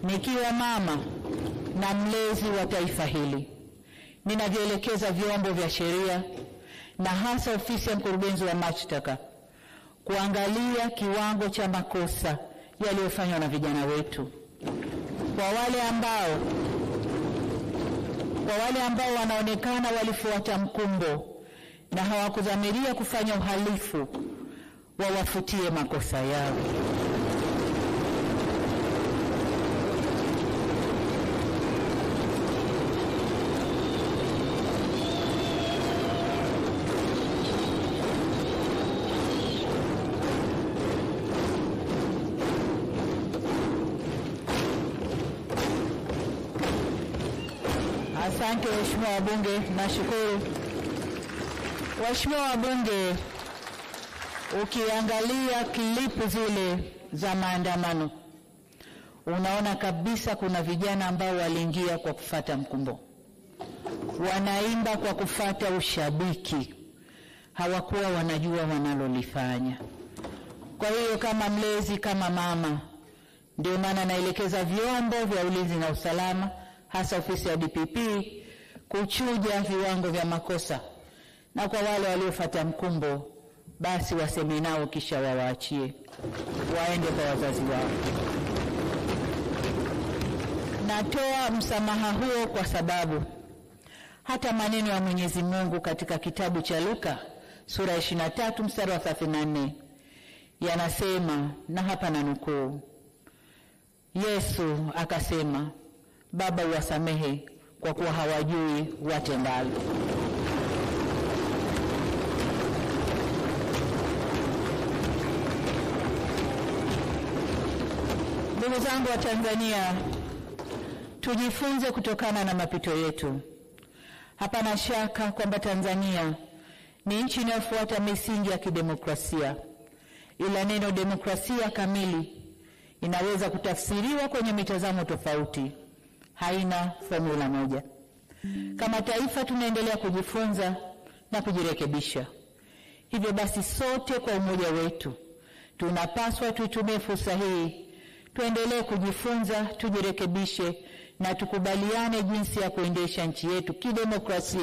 Nikiwa mama na mlezi wa taifa hili, ninavyoelekeza vyombo vya sheria na hasa ofisi ya mkurugenzi wa mashtaka kuangalia kiwango cha makosa yaliyofanywa na vijana wetu. Kwa wale ambao wanaonekana walifuata mkumbo na hawakudhamiria kufanya uhalifu, wawafutie makosa yao. Asante waheshimiwa wabunge, nashukuru. Waheshimiwa wabunge, ukiangalia klipu zile za maandamano, unaona kabisa kuna vijana ambao waliingia kwa kufuata mkumbo. Wanaimba kwa kufuata ushabiki. Hawakuwa wanajua wanalolifanya. Kwa hiyo kama mlezi, kama mama, ndio maana naelekeza vyombo vya ulinzi na usalama, hasa ofisi ya DPP, kuchuja viwango vya makosa, na kwa wale waliofuata mkumbo basi waseme nao kisha wawaachie waende kwa wazazi wao. Natoa msamaha huo kwa sababu hata maneno ya Mwenyezi Mungu katika kitabu cha Luka sura 23 mstari wa 34 yanasema, na hapa nanukuu, Yesu akasema, Baba uwasamehe kwa kuwa hawajui watendalo. Ndugu zangu wa Tanzania, tujifunze kutokana na mapito yetu. Hapana shaka kwamba Tanzania ni nchi inayofuata misingi ya kidemokrasia, ila neno demokrasia kamili inaweza kutafsiriwa kwenye mitazamo tofauti. Haina formula moja. Kama taifa tunaendelea kujifunza na kujirekebisha. Hivyo basi sote kwa umoja wetu tunapaswa tuitumie fursa hii, tuendelee kujifunza, tujirekebishe na tukubaliane jinsi ya kuendesha nchi yetu kidemokrasia.